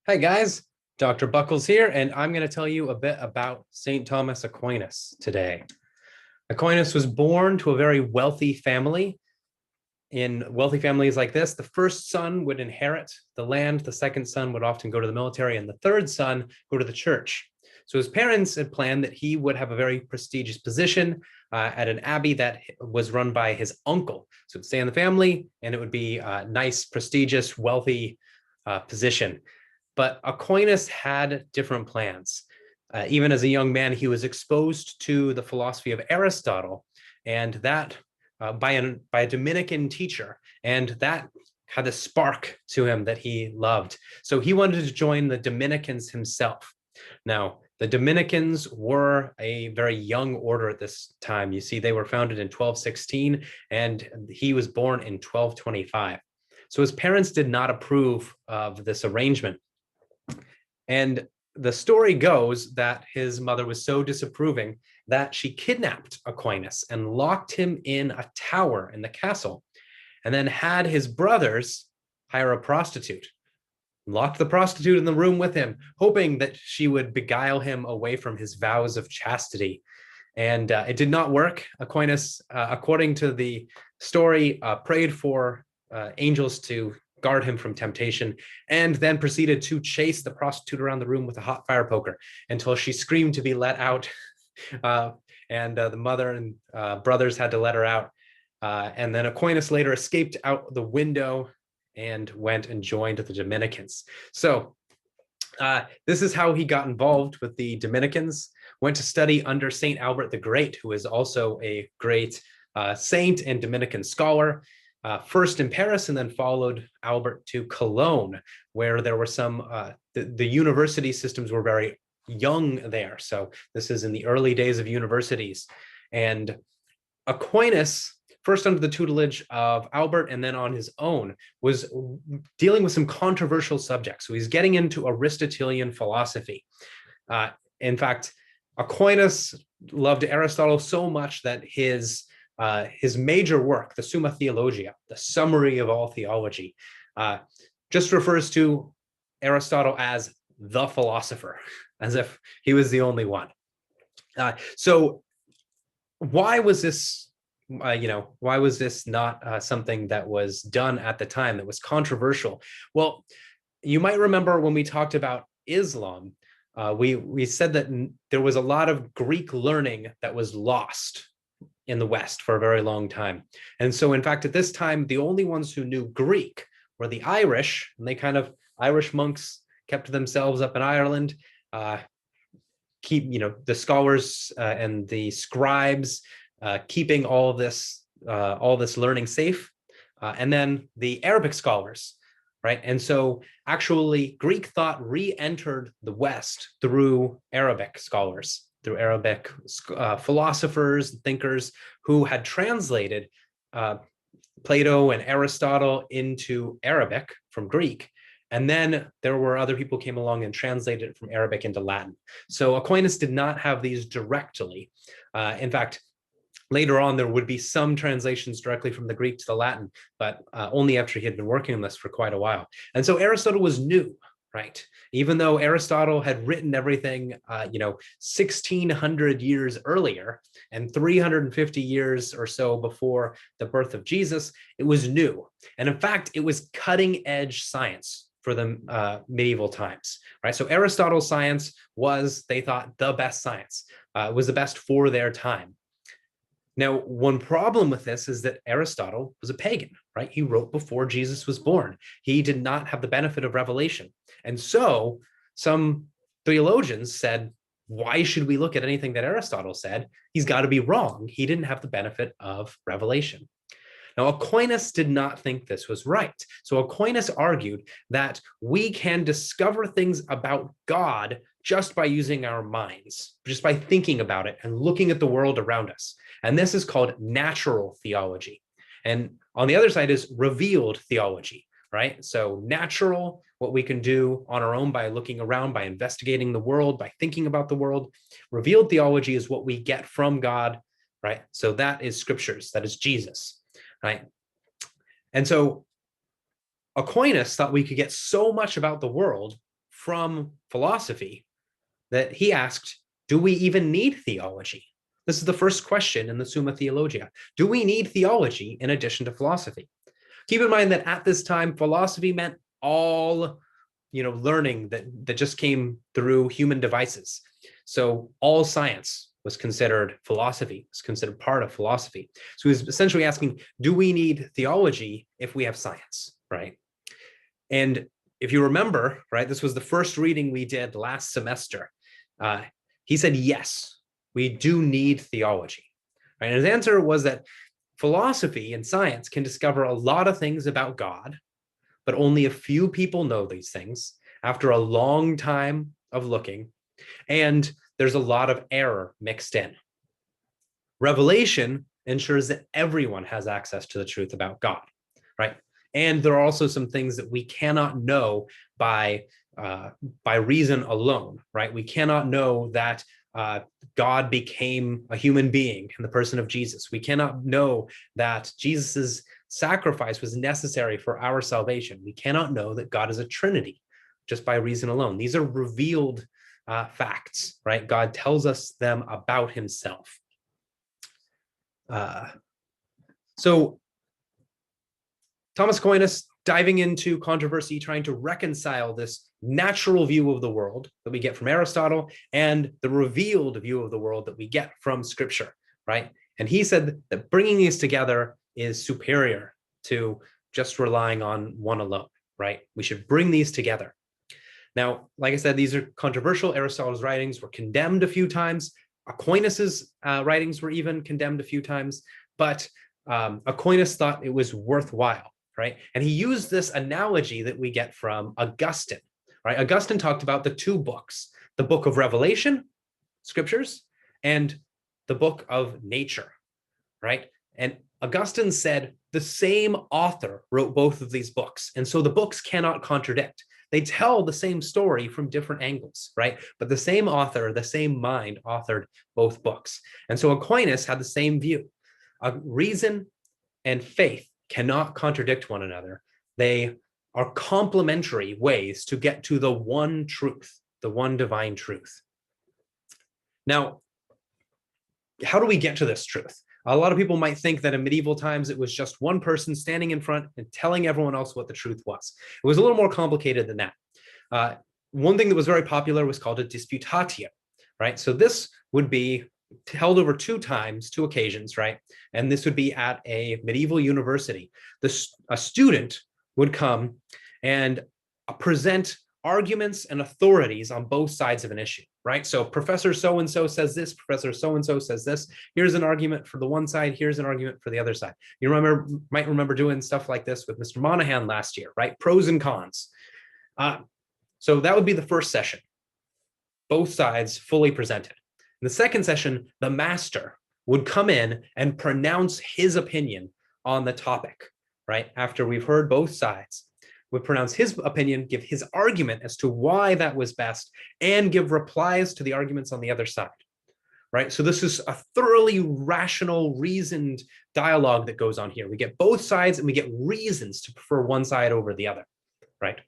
Hi guys, Dr. Buckles here, and I'm going to tell you a bit about St. Thomas Aquinas today. Aquinas was born to a very wealthy family. In wealthy families like this, the first son would inherit the land, the second son would often go to the military, and the third son go to the church. So his parents had planned that he would have a very prestigious position at an abbey that was run by his uncle. So it would stay in the family, and it would be a nice, prestigious, wealthy position. But Aquinas had different plans. Even as a young man, he was exposed to the philosophy of Aristotle, and that by a Dominican teacher, and that had a spark to him that he loved. So he wanted to join the Dominicans himself. Now, the Dominicans were a very young order at this time. You see, they were founded in 1216, and he was born in 1225. So his parents did not approve of this arrangement. And the story goes that his mother was so disapproving that she kidnapped Aquinas and locked him in a tower in the castle, and then had his brothers hire a prostitute, locked the prostitute in the room with him, hoping that she would beguile him away from his vows of chastity. And it did not work. Aquinas, according to the story, prayed for angels to guard him from temptation, and then proceeded to chase the prostitute around the room with a hot fire poker until she screamed to be let out. And the mother and brothers had to let her out. And then Aquinas later escaped out the window and went and joined the Dominicans. So this is how he got involved with the Dominicans, went to study under St. Albert the Great, who is also a great saint and Dominican scholar. First in Paris, and then followed Albert to Cologne, where there were some, the university systems were very young there. So this is in the early days of universities. And Aquinas, first under the tutelage of Albert and then on his own, was dealing with some controversial subjects. So he's getting into Aristotelian philosophy. In fact, Aquinas loved Aristotle so much that his major work, the Summa Theologia, the summary of all theology, just refers to Aristotle as the philosopher, as if he was the only one. So why was this, why was this not something that was done at the time that was controversial? Well, you might remember when we talked about Islam, we said that there was a lot of Greek learning that was lost in the West for a very long time. And so, in fact, at this time, the only ones who knew Greek were the Irish, and Irish monks kept to themselves up in Ireland, the scholars and the scribes keeping all this learning safe, and then the Arabic scholars, right? And so actually Greek thought re-entered the West through Arabic scholars, through Arabic philosophers, thinkers who had translated Plato and Aristotle into Arabic from Greek. And then there were other people who came along and translated it from Arabic into Latin. So Aquinas did not have these directly. In fact, later on, there would be some translations directly from the Greek to the Latin, but only after he had been working on this for quite a while. And so Aristotle was new, right? Even though Aristotle had written everything, 1,600 years earlier and 350 years or so before the birth of Jesus, it was new. And in fact, it was cutting edge science for the medieval times, right? So Aristotle's science was, they thought, the best science. It was the best for their time. Now, one problem with this is that Aristotle was a pagan, right? He wrote before Jesus was born. He did not have the benefit of revelation. And so some theologians said, why should we look at anything that Aristotle said? He's got to be wrong. He didn't have the benefit of revelation. Now, Aquinas did not think this was right. So Aquinas argued that we can discover things about God just by using our minds, just by thinking about it and looking at the world around us. And this is called natural theology. And on the other side is revealed theology, right? So natural, what we can do on our own by looking around, by investigating the world, by thinking about the world. Revealed theology is what we get from God, right? So that is scriptures, that is Jesus, right? And so Aquinas thought we could get so much about the world from philosophy that he asked, do we even need theology? This is the first question in the Summa Theologia. Do we need theology in addition to philosophy? Keep in mind that at this time, philosophy meant all, learning that just came through human devices. So all science was considered philosophy, was considered part of philosophy. So he was essentially asking, do we need theology if we have science, right? And if you remember, right, this was the first reading we did last semester. He said, yes, we do need theology. Right? And his answer was that philosophy and science can discover a lot of things about God, but only a few people know these things after a long time of looking. And there's a lot of error mixed in. Revelation ensures that everyone has access to the truth about God, right? And there are also some things that we cannot know by reason alone, right? We cannot know that God became a human being in the person of Jesus. We cannot know that Jesus's sacrifice was necessary for our salvation. We cannot know that God is a Trinity just by reason alone. These are revealed facts, right? God tells us them about himself. So Thomas Aquinas diving into controversy, trying to reconcile this natural view of the world that we get from Aristotle and the revealed view of the world that we get from Scripture, right? And he said that bringing these together is superior to just relying on one alone, right? We should bring these together. Now, like I said, these are controversial. Aristotle's writings were condemned a few times. Aquinas's writings were even condemned a few times, but Aquinas thought it was worthwhile, right? And he used this analogy that we get from Augustine, right? Augustine talked about the two books, the book of Revelation, scriptures, and the book of nature, right? And Augustine said the same author wrote both of these books. And so the books cannot contradict. They tell the same story from different angles, right? But the same author, the same mind authored both books. And so Aquinas had the same view. Reason and faith cannot contradict one another. They are complementary ways to get to the one truth, the one divine truth. Now, how do we get to this truth? A lot of people might think that in medieval times, it was just one person standing in front and telling everyone else what the truth was. It was a little more complicated than that. One thing that was very popular was called a disputatio, right? So this would be held over two occasions, right? And this would be at a medieval university. A student would come and present arguments and authorities on both sides of an issue, right? So Professor so-and-so says this, Professor so-and-so says this. Here's an argument for the one side, here's an argument for the other side. You might remember doing stuff like this with Mr. Monahan last year, right? Pros and cons. So that would be the first session. Both sides fully presented. In the second session, the master would come in and pronounce his opinion on the topic, right? After we've heard both sides, would pronounce his opinion, give his argument as to why that was best, and give replies to the arguments on the other side, right? So this is a thoroughly rational, reasoned dialogue that goes on here. We get both sides and we get reasons to prefer one side over the other, right?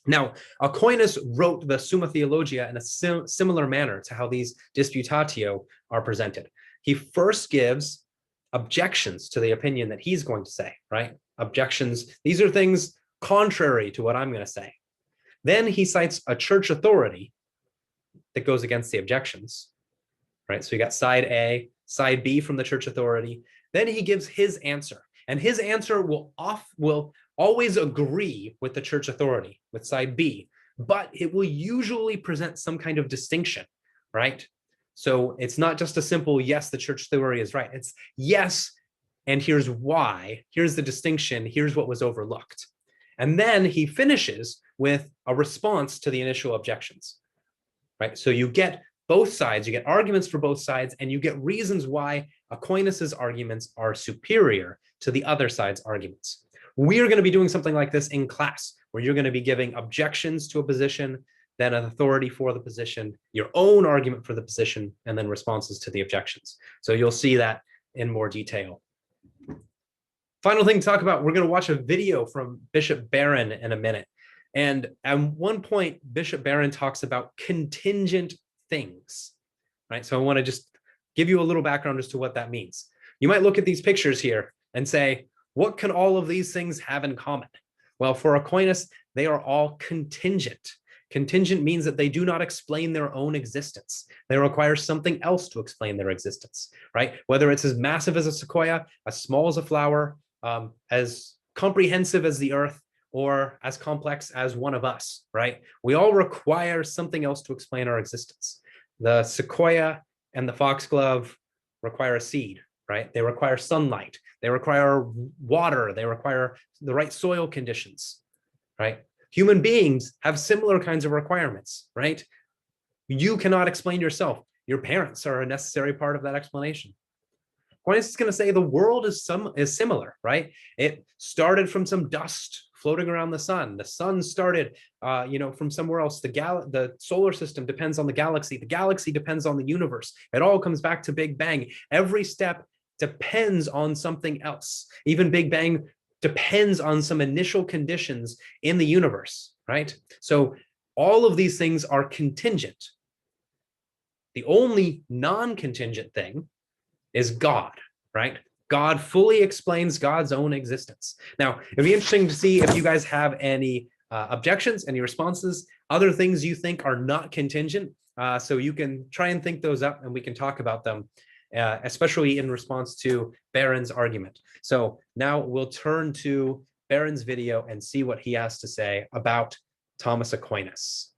Now, Aquinas wrote the Summa Theologia in a similar manner to how these disputatio are presented. He first gives objections to the opinion that he's going to say, right? Objections, these are things contrary to what I'm going to say. Then he cites a church authority that goes against the objections, right? So you got side A, side B from the church authority. Then he gives his answer, and his answer will always agree with the church authority, with side B, but it will usually present some kind of distinction, right? So it's not just a simple, yes, the church theory is right. It's yes, and here's why, here's the distinction, here's what was overlooked. And then he finishes with a response to the initial objections, right? So you get both sides, you get arguments for both sides, and you get reasons why Aquinas's arguments are superior to the other side's arguments. We're going to be doing something like this in class, where you're going to be giving objections to a position, then an authority for the position, your own argument for the position, and then responses to the objections. So you'll see that in more detail. Final thing to talk about, we're going to watch a video from Bishop Barron in a minute. And at one point, Bishop Barron talks about contingent things, right? So I want to just give you a little background as to what that means. You might look at these pictures here and say, what can all of these things have in common? Well, for Aquinas, they are all contingent. Contingent means that they do not explain their own existence. They require something else to explain their existence, right? Whether it's as massive as a sequoia, as small as a flower, as comprehensive as the earth, or as complex as one of us, right? We all require something else to explain our existence. The sequoia and the foxglove require a seed, right? They require sunlight. They require water. They require the right soil conditions, right? Human beings have similar kinds of requirements, right? You cannot explain yourself. Your parents are a necessary part of that explanation. Aquinas is going to say the world is similar, right? It started from some dust floating around the sun. The sun started, from somewhere else. The solar system depends on the galaxy. The galaxy depends on the universe. It all comes back to Big Bang. Every step depends on something else. Even Big Bang depends on some initial conditions in the universe, right? So all of these things are contingent. The only non-contingent thing is God, right? God fully explains God's own existence. Now, it'd be interesting to see if you guys have any objections, any responses, other things you think are not contingent. So you can try and think those up and we can talk about them, especially in response to Barron's argument. So now we'll turn to Barron's video and see what he has to say about Thomas Aquinas.